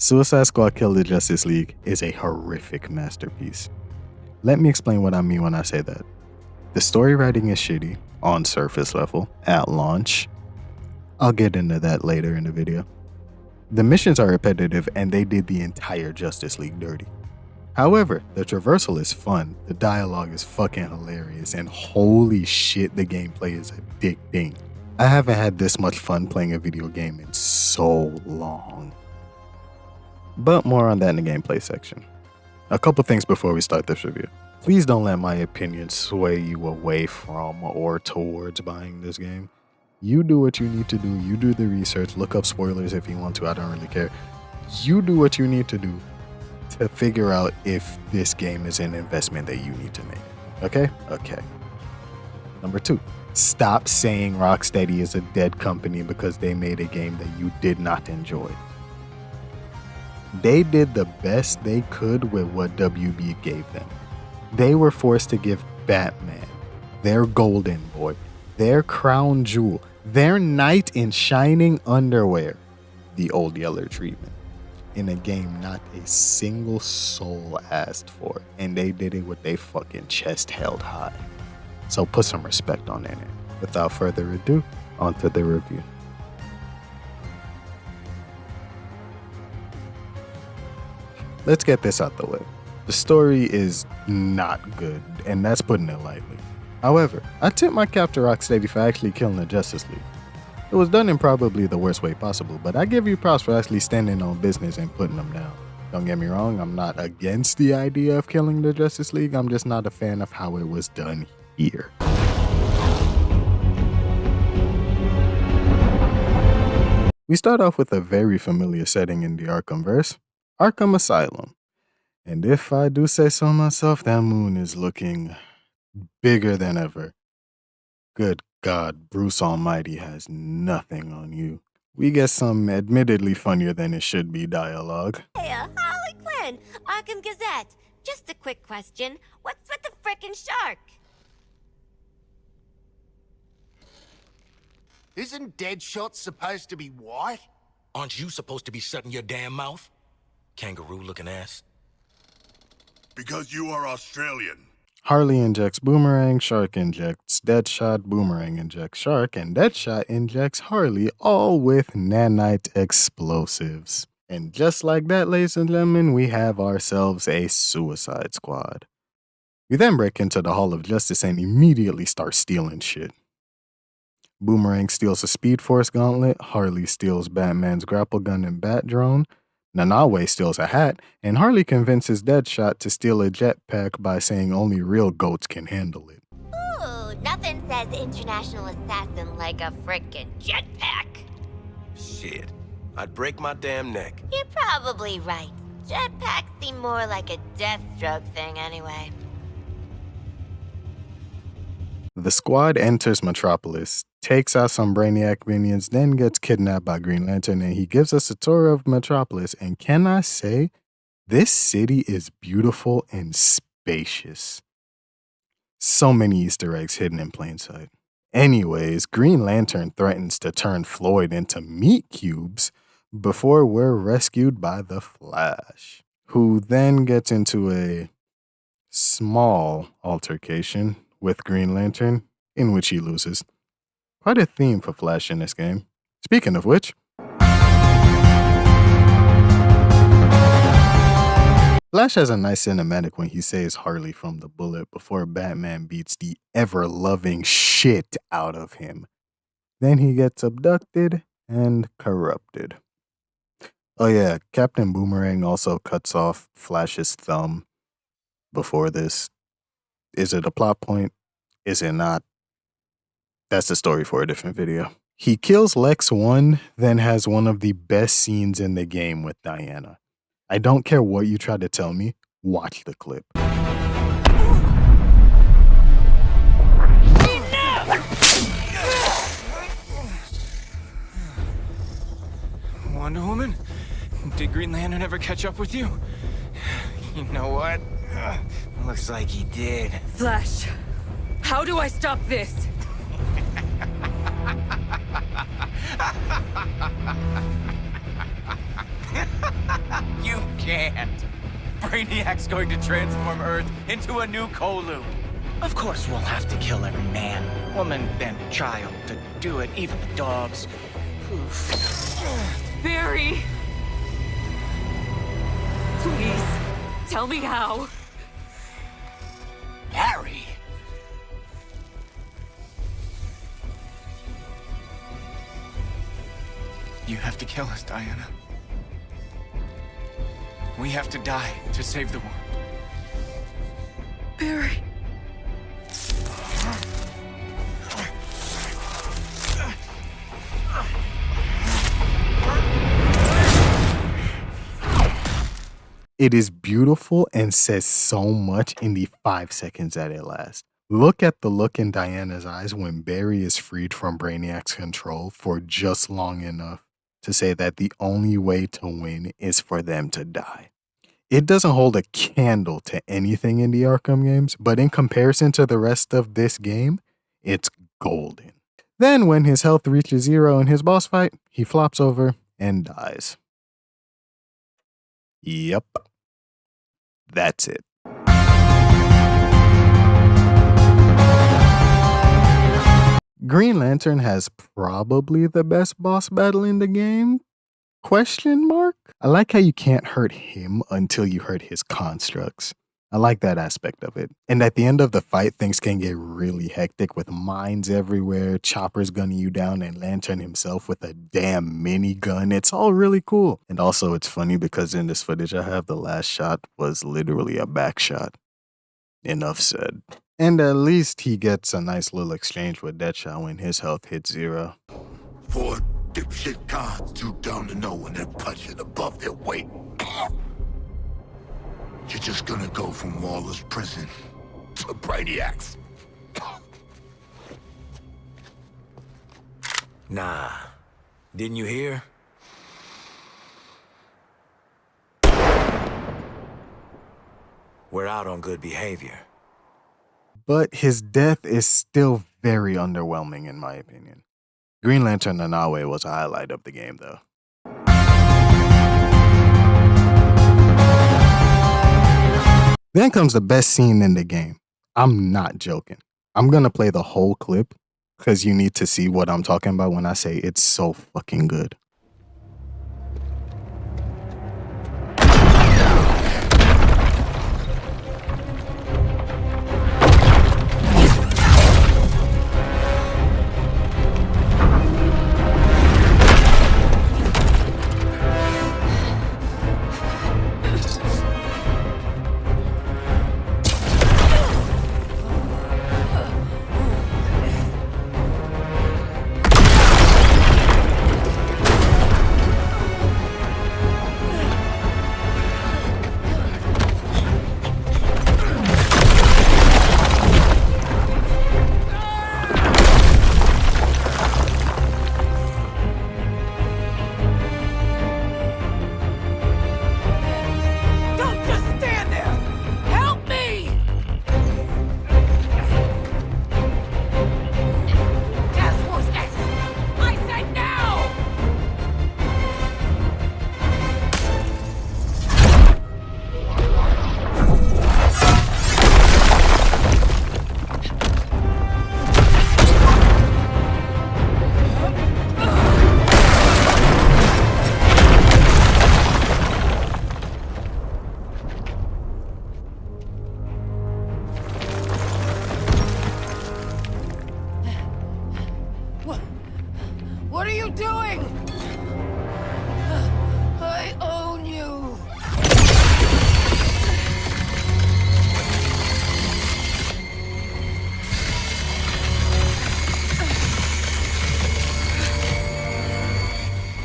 Suicide Squad Kill the Justice League is a horrific masterpiece. Let me explain what I mean when I say that. The story writing is shitty on surface level at launch. I'll get into that later in the video. The missions are repetitive and they did the entire Justice League dirty. However, the traversal is fun, the dialogue is fucking hilarious, and holy shit, the gameplay is addicting. I haven't had this much fun playing a video game in so long. But more on that in the gameplay section. A couple things before we start this review. Please don't let my opinion sway you away from or towards buying this game. You do what you need to do, you do the research, look up spoilers if you want to, I don't really care. You do what you need to do to figure out if this game is an investment that you need to make. Okay? Okay. Number 2, stop saying Rocksteady is a dead company because they made a game that you did not enjoy. They did the best they could with what WB gave them. They were forced to give Batman, their golden boy, their crown jewel, their knight in shining underwear, the Old Yeller treatment, in a game not a single soul asked for, and they did it with their fucking chest held high. So put some respect on it. Without further ado, on to the review. Let's get this out the way. The story is not good, and that's putting it lightly. However, I tip my cap to Rocksteady for actually killing the Justice League. It was done in probably the worst way possible, but I give you props for actually standing on business and putting them down. Don't get me wrong, I'm not against the idea of killing the Justice League, I'm just not a fan of how it was done here. We start off with a very familiar setting in the Arkhamverse, Arkham Asylum. And if I do say so myself, that moon is looking bigger than ever. Good God, Bruce Almighty has nothing on you. We get some admittedly funnier than it should be dialogue. Hey, Harley Quinn, Arkham Gazette. Just a quick question. What's with the frickin' shark? Isn't Deadshot supposed to be white? Aren't you supposed to be shutting your damn mouth? Kangaroo-looking ass. Because you are Australian. Harley injects Boomerang, Shark injects Deadshot, Boomerang injects Shark, and Deadshot injects Harley, all with nanite explosives. And just like that, ladies and gentlemen, we have ourselves a Suicide Squad. We then break into the Hall of Justice and immediately start stealing shit. Boomerang steals a Speed Force gauntlet, Harley steals Batman's grapple gun and bat drone, Nanaue steals a hat, and Harley convinces Deadshot to steal a jetpack by saying only real goats can handle it. Ooh, nothing says international assassin like a frickin' jetpack. Shit, I'd break my damn neck. You're probably right. Jetpacks seem more like a Deathstroke thing anyway. The squad enters Metropolis, takes out some Brainiac minions, then gets kidnapped by Green Lantern, and he gives us a tour of Metropolis. And can I say, this city is beautiful and spacious. So many Easter eggs hidden in plain sight. Anyways, Green Lantern threatens to turn Floyd into meat cubes before we're rescued by the Flash, who then gets into a small altercation with Green Lantern, in which he loses. Quite a theme for Flash in this game. Speaking of which, Flash has a nice cinematic when he saves Harley from the bullet before Batman beats the ever-loving shit out of him. Then he gets abducted and corrupted. Oh yeah, Captain Boomerang also cuts off Flash's thumb before this. Is it a plot point? Is it not? That's the story for a different video. He kills Lex 1, then has one of the best scenes in the game with Diana. I don't care what you try to tell me, watch the clip. Wonder Woman? Did Green Lantern ever catch up with you? You know what? Looks like he did. Flash, how do I stop this? can't. Brainiac's going to transform Earth into a new Kolu. Of course we'll have to kill every man, woman, and child to do it, even the dogs. Barry! Please, tell me how. Harry! You have to kill us, Diana. We have to die to save the world. Barry. It is beautiful and says so much in the 5 seconds that it lasts. Look at the look in Diana's eyes when Barry is freed from Brainiac's control for just long enough to say that the only way to win is for them to die. It doesn't hold a candle to anything in the Arkham games, but in comparison to the rest of this game, it's golden. Then when his health reaches 0 in his boss fight, he flops over and dies. Yep. That's it. Green Lantern has probably the best boss battle in the game? Question mark? I like how you can't hurt him until you hurt his constructs. I like that aspect of it. And at the end of the fight, things can get really hectic with mines everywhere, choppers gunning you down, and Lantern himself with a damn minigun. It's all really cool. And also, it's funny because in this footage I have, the last shot was literally a back shot. Enough said. And at least he gets a nice little exchange with Deadshot when his health hits 0. 4 dipshit cons too dumb to know when they're punching above their weight. You're just gonna go from Waller's prison to Brainiac's. Nah. Didn't you hear? We're out on good behavior. But his death is still very underwhelming in my opinion. Green Lantern Nanaue was a highlight of the game though. Then comes the best scene in the game. I'm not joking. I'm gonna play the whole clip because you need to see what I'm talking about when I say it's so fucking good. What are you doing? I own you.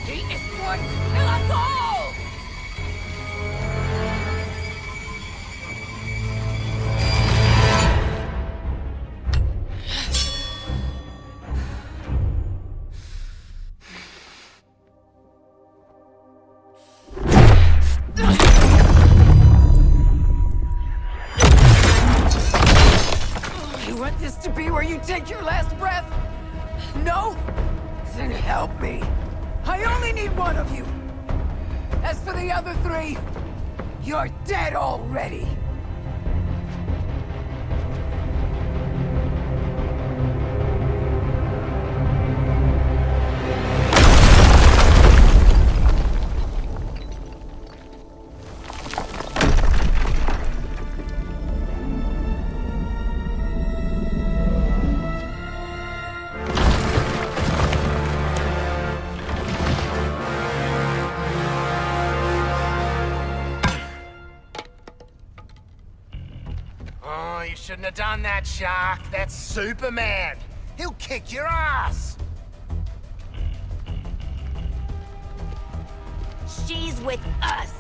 He is going to kill us all! You want this to be where you take your last breath? No? Then help me. I only need one of you. As for the other three, You're dead already! Oh, you shouldn't have done that, Shark. That's Superman. He'll kick your ass. She's with us.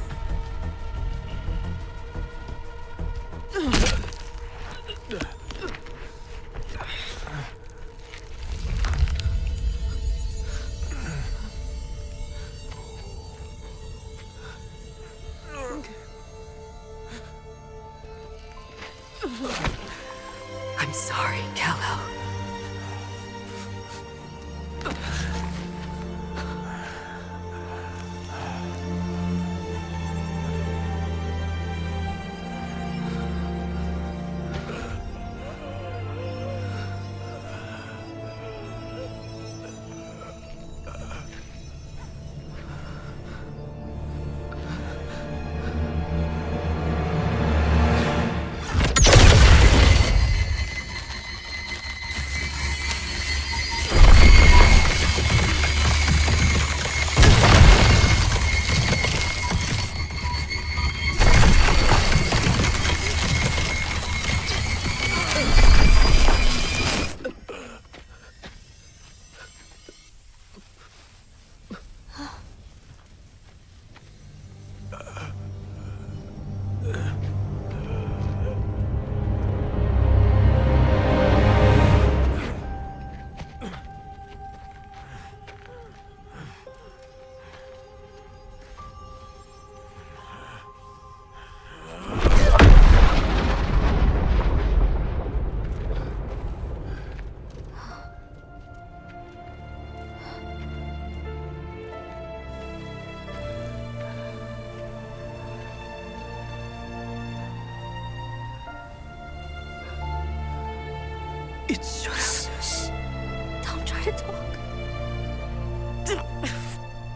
I'm sorry, Kal-El. It should have. Don't try to talk.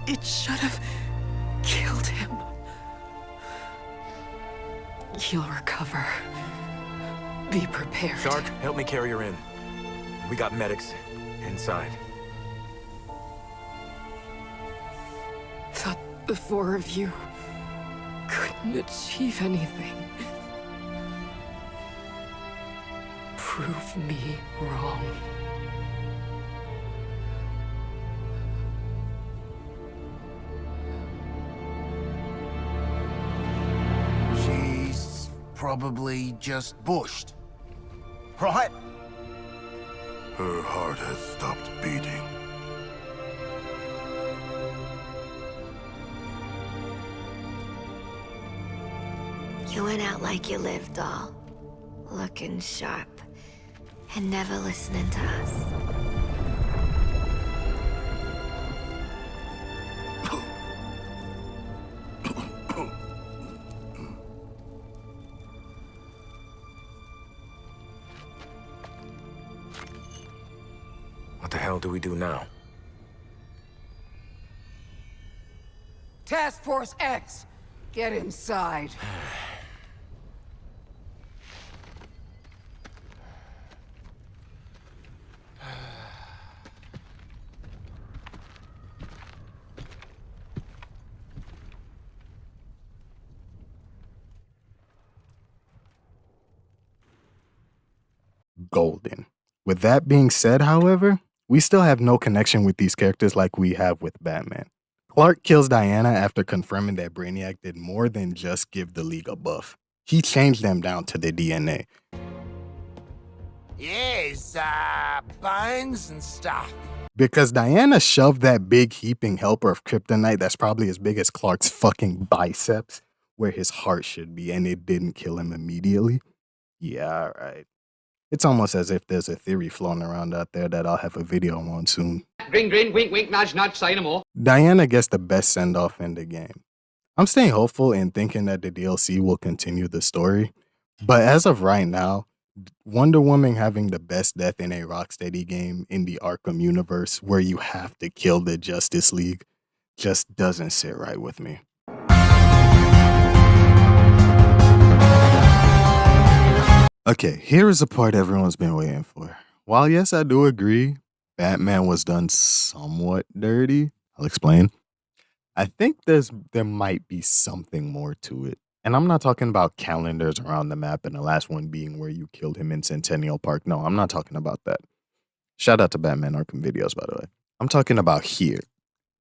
It should have killed him. He'll recover. Be prepared. Shark, help me carry her in. We got medics inside. Thought the four of you couldn't achieve anything. Prove me wrong. She's probably just bushed. Right? Her heart has stopped beating. You went out like you lived, doll. Looking sharp. And never listening to us. What the hell do we do now? Task Force X! Get inside. Golden. With that being said, however, we still have no connection with these characters like we have with Batman. Clark kills Diana after confirming that Brainiac did more than just give the League a buff. He changed them down to the DNA. Yes, bones and stuff. Because Diana shoved that big heaping helper of kryptonite that's probably as big as Clark's fucking biceps where his heart should be, and it didn't kill him immediately. Yeah, alright. It's almost as if there's a theory floating around out there that I'll have a video on soon. Grin, grin, wink, wink, nudge, nudge, say no more. Diana gets the best send-off in the game. I'm staying hopeful and thinking that the DLC will continue the story. But as of right now, Wonder Woman having the best death in a Rocksteady game in the Arkham universe where you have to kill the Justice League just doesn't sit right with me. Okay, here is the part everyone's been waiting for. While yes, I do agree, Batman was done somewhat dirty. I'll explain. I think there might be something more to it. And I'm not talking about calendars around the map and the last one being where you killed him in Centennial Park. No, I'm not talking about that. Shout out to Batman Arkham videos, by the way. I'm talking about here,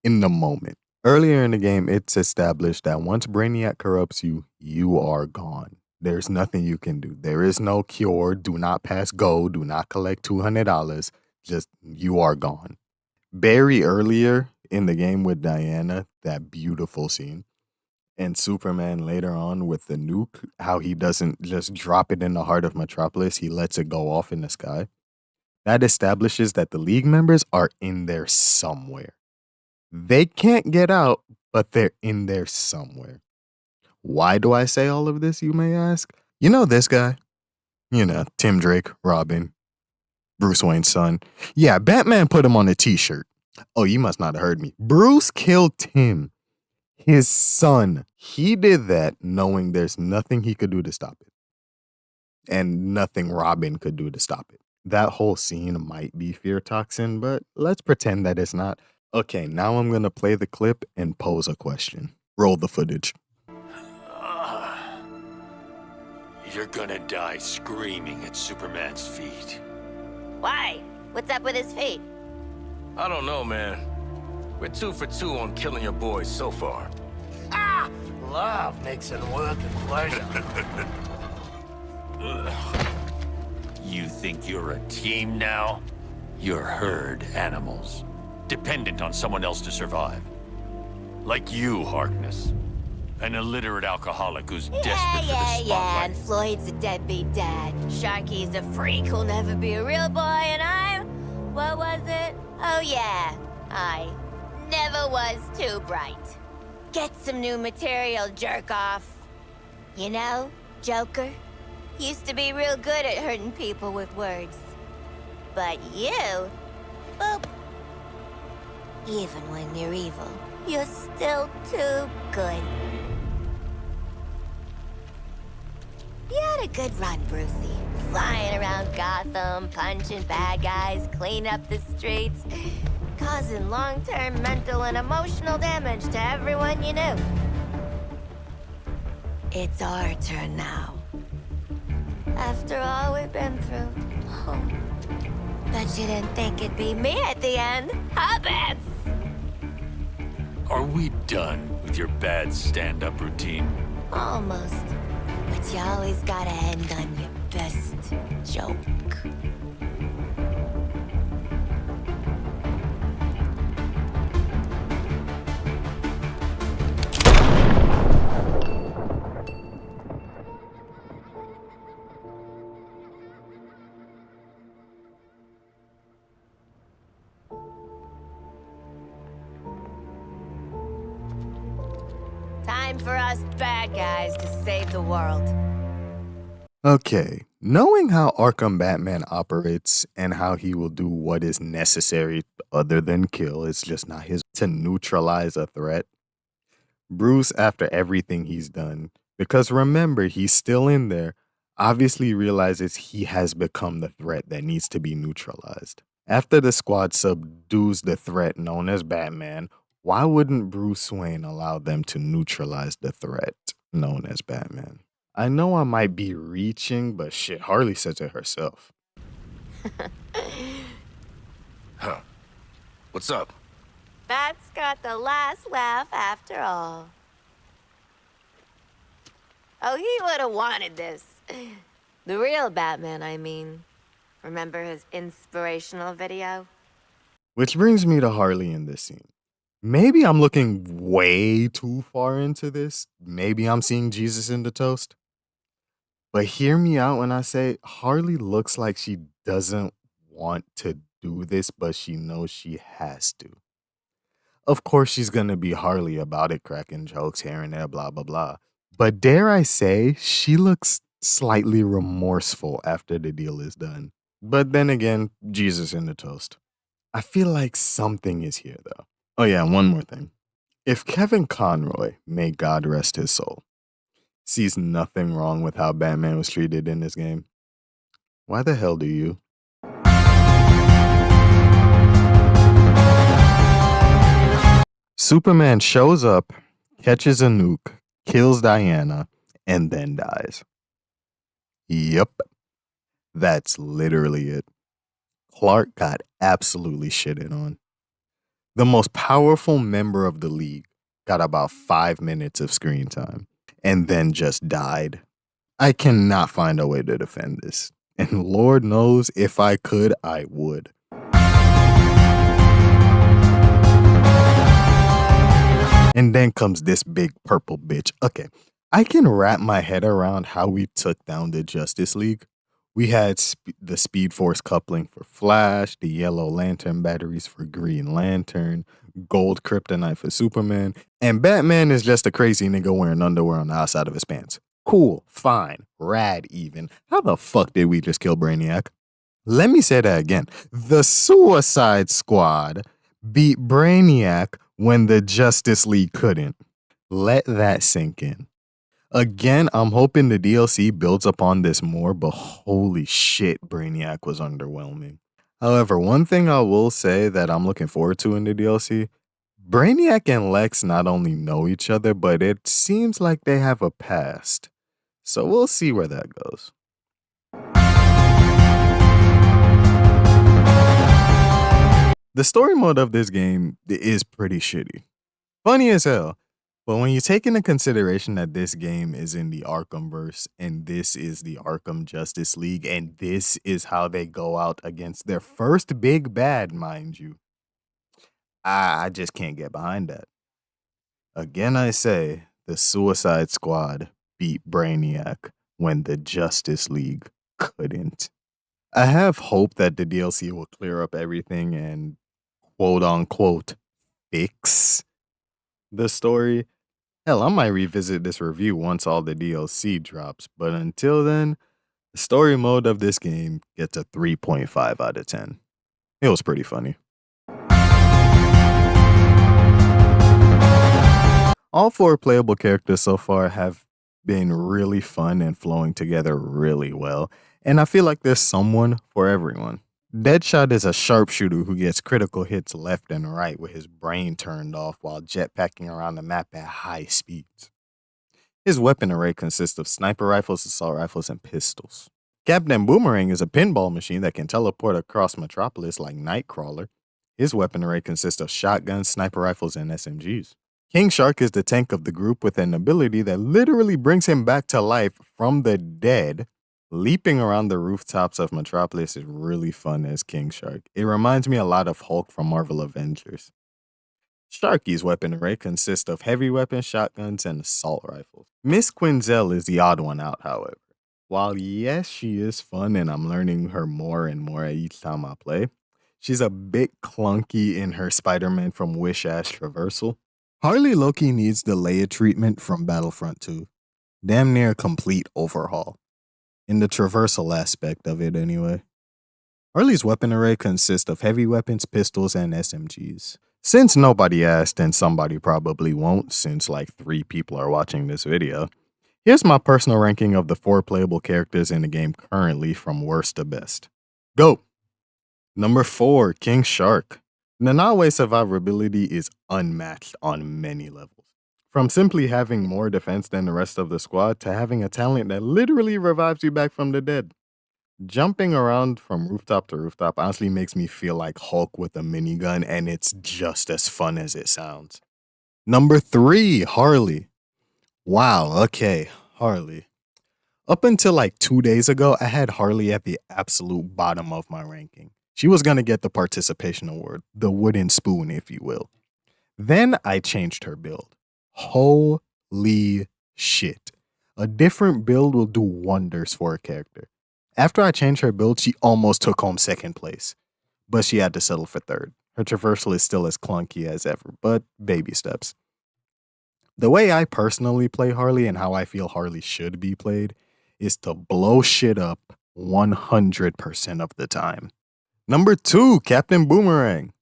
in the moment. Earlier in the game, it's established that once Brainiac corrupts you, you are gone. There's nothing you can do. There is no cure. Do not pass go. Do not collect $200. Just, you are gone. Barry earlier in the game with Diana, that beautiful scene. And Superman later on with the nuke, how he doesn't just drop it in the heart of Metropolis, he lets it go off in the sky. That establishes that the League members are in there somewhere. They can't get out, but they're in there somewhere. Why do I say all of this, you may ask? You know this guy? You know, Tim Drake, Robin, Bruce Wayne's son. Yeah, Batman put him on a t-shirt. Oh, you must not have heard me. Bruce killed Tim, his son. He did that knowing there's nothing he could do to stop it. And nothing Robin could do to stop it. That whole scene might be fear toxin, but let's pretend that it's not. Okay, now I'm going to play the clip and pose a question. Roll the footage. You're gonna die screaming at Superman's feet. Why? What's up with his feet? I don't know, man. We're 2 for 2 on killing your boys so far. Ah! Love makes it worth the pleasure. You think you're a team now? You're herd animals, dependent on someone else to survive. Like you, Harkness. An illiterate alcoholic who's desperate for the spotlight. And Floyd's a deadbeat dad. Sharky's a freak who'll never be a real boy, and I'm... What was it? Oh yeah, I never was too bright. Get some new material, jerk off. You know, Joker used to be real good at hurting people with words. But you, boop. Even when you're evil, you're still too good. You had a good run, Brucey. Flying around Gotham, punching bad guys, cleaning up the streets, causing long-term mental and emotional damage to everyone you knew. It's our turn now. After all we've been through. Oh. Bet you didn't think it'd be me at the end, huh, Bats? Are we done with your bad stand-up routine? Almost. But you always gotta end on your best joke. Time for us bad guys to save the world. Okay, knowing how Arkham Batman operates and how he will do what is necessary other than kill, it's just not his to neutralize a threat. Bruce, after everything he's done, because remember, he's still in there, obviously realizes he has become the threat that needs to be neutralized. After the squad subdues the threat known as Batman, why wouldn't Bruce Wayne allow them to neutralize the threat known as Batman? I know I might be reaching, but shit, Harley says it herself. Huh. What's up? Bat's got the last laugh after all. Oh, he would have wanted this. The real Batman, I mean. Remember his inspirational video? Which brings me to Harley in this scene. Maybe I'm looking way too far into this. Maybe I'm seeing Jesus in the toast. But hear me out when I say Harley looks like she doesn't want to do this, but she knows she has to. Of course, she's gonna be Harley about it, cracking jokes here and there, blah, blah, blah. But dare I say, she looks slightly remorseful after the deal is done. But then again, Jesus in the toast. I feel like something is here, though. Oh, yeah, one more thing. If Kevin Conroy, may God rest his soul, sees nothing wrong with how Batman was treated in this game, why the hell do you? Superman shows up, catches a nuke, kills Diana, and then dies. Yup, that's literally it. Clark got absolutely shitted on. The most powerful member of the league got about 5 minutes of screen time and then just died. I cannot find a way to defend this. And Lord knows if I could, I would. And then comes this big purple bitch. Okay, I can wrap my head around how we took down the Justice League. We had the Speed Force coupling for Flash, the Yellow Lantern batteries for Green Lantern, gold kryptonite for Superman, and Batman is just a crazy nigga wearing underwear on the outside of his pants. Cool, fine, rad even. How the fuck did we just kill Brainiac? Let me say that again. The Suicide Squad beat Brainiac when the Justice League couldn't. Let that sink in. Again, I'm hoping the DLC builds upon this more, but holy shit, Brainiac was underwhelming. However, one thing I will say that I'm looking forward to in the DLC, Brainiac and Lex not only know each other, but it seems like they have a past. So we'll see where that goes. The story mode of this game is pretty shitty. Funny as hell. But when you take into consideration that this game is in the Arkhamverse and this is the Arkham Justice League and this is how they go out against their first big bad, mind you, I just can't get behind that. Again, I say the Suicide Squad beat Brainiac when the Justice League couldn't. I have hope that the DLC will clear up everything and quote unquote fix the story. Hell, I might revisit this review once all the DLC drops, but until then, the story mode of this game gets a 3.5 out of 10. It was pretty funny. All 4 playable characters so far have been really fun and flowing together really well, and I feel like there's someone for everyone. Deadshot is a sharpshooter who gets critical hits left and right with his brain turned off while jetpacking around the map at high speeds. His weapon array consists of sniper rifles, assault rifles, and pistols. Captain Boomerang is a pinball machine that can teleport across Metropolis like Nightcrawler. His weapon array consists of shotguns, sniper rifles, and SMGs. King Shark is the tank of the group with an ability that literally brings him back to life from the dead. Leaping around the rooftops of Metropolis is really fun as King Shark. It reminds me a lot of Hulk from Marvel Avengers. Sharky's weapon array consists of heavy weapons, shotguns, and assault rifles. Miss Quinzel is the odd one out, however. While yes, she is fun and I'm learning her more and more each time I play, she's a bit clunky in her Spider-Man from Wish-ass traversal. Harley Loki needs the Leia treatment from Battlefront 2. Damn near a complete overhaul. In the traversal aspect of it, anyway. Harley's weapon array consists of heavy weapons, pistols, and SMGs. Since nobody asked, and somebody probably won't since like 3 people are watching this video, here's my personal ranking of the 4 playable characters in the game currently from worst to best. Go! Number 4, King Shark. Nanawe survivability is unmatched on many levels. From simply having more defense than the rest of the squad to having a talent that literally revives you back from the dead. Jumping around from rooftop to rooftop honestly makes me feel like Hulk with a minigun, and it's just as fun as it sounds. Number 3, Harley. Wow, okay, Harley. Up until like 2 days ago, I had Harley at the absolute bottom of my ranking. She was gonna get the participation award, the wooden spoon, if you will. Then I changed her build. Holy shit. A different build will do wonders for a character. After I changed her build, she almost took home 2nd place, but she had to settle for 3rd. Her traversal is still as clunky as ever, but baby steps. The way I personally play Harley and how I feel Harley should be played is to blow shit up 100% of the time. Number 2, Captain Boomerang.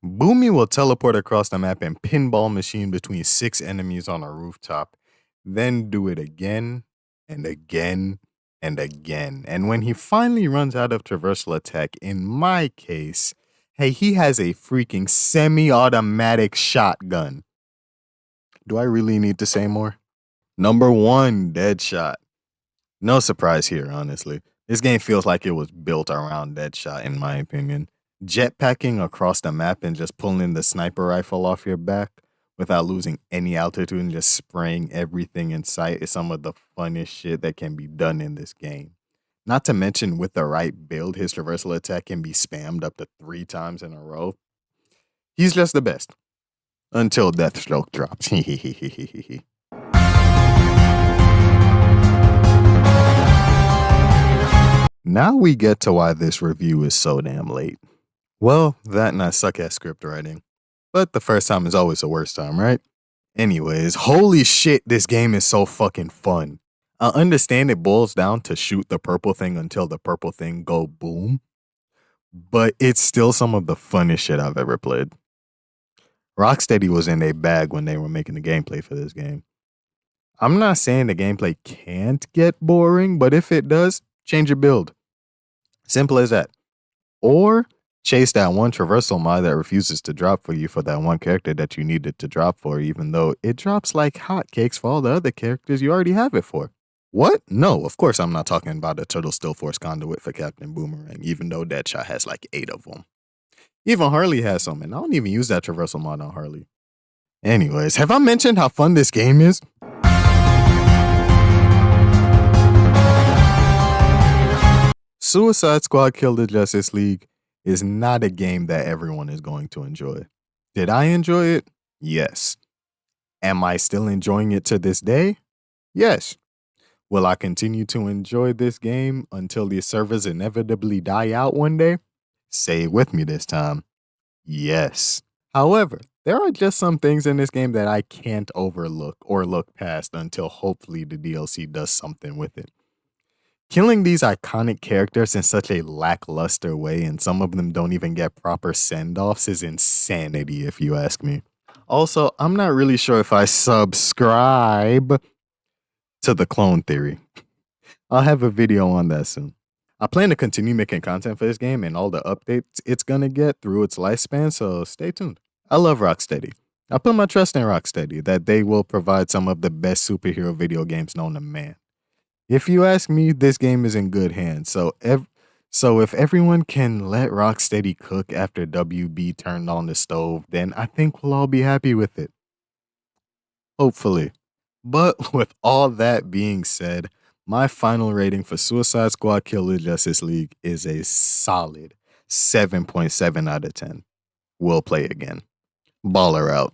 Boomy will teleport across the map and pinball machine between 6 enemies on a rooftop, then do it again and again and again. And when he finally runs out of traversal attack, in my case, hey, he has a freaking semi-automatic shotgun. Do I really need to say more? Number 1, Deadshot. No surprise here, honestly. This game feels like it was built around Deadshot, in my opinion. Jetpacking across the map and just pulling the sniper rifle off your back without losing any altitude and just spraying everything in sight is some of the funnest shit that can be done in this game. Not to mention, with the right build, his traversal attack can be spammed up to 3 times in a row. He's just the best. Until Deathstroke drops. Now we get to why this review is so damn late. Well, that and I suck at script writing. But the first time is always the worst time, right? Anyways, holy shit, this game is so fucking fun. I understand it boils down to shoot the purple thing until the purple thing go boom, but it's still some of the funnest shit I've ever played. Rocksteady was in a bag when they were making the gameplay for this game. I'm not saying the gameplay can't get boring, but if it does, change your build. Simple as that. Or chase that one traversal mod that refuses to drop for you for that one character that you needed to drop for, even though it drops like hotcakes for all the other characters you already have it for. What? No, of course I'm not talking about a Turtle Steel Force conduit for Captain Boomerang, even though Deadshot has like 8 of them. Even Harley has some, and I don't even use that traversal mod on Harley. Anyways, have I mentioned how fun this game is? Suicide Squad Kill the Justice League is not a game that everyone is going to enjoy. Did I enjoy it? Yes. Am I still enjoying it to this day? Yes. Will I continue to enjoy this game until the servers inevitably die out one day? Say it with me this time. Yes. However, there are just some things in this game that I can't overlook or look past until hopefully the DLC does something with it. Killing these iconic characters in such a lackluster way, and some of them don't even get proper send-offs, is insanity if you ask me. Also, I'm not really sure if I subscribe to the clone theory. I'll have a video on that soon. I plan to continue making content for this game and all the updates it's gonna get through its lifespan, so stay tuned. I love Rocksteady. I put my trust in Rocksteady that they will provide some of the best superhero video games known to man. If you ask me, this game is in good hands, so if everyone can let Rocksteady cook after WB turned on the stove, then I think we'll all be happy with it. Hopefully. But with all that being said, my final rating for Suicide Squad Kill the Justice League is a solid 7.7 out of 10. We'll play again. Baller out.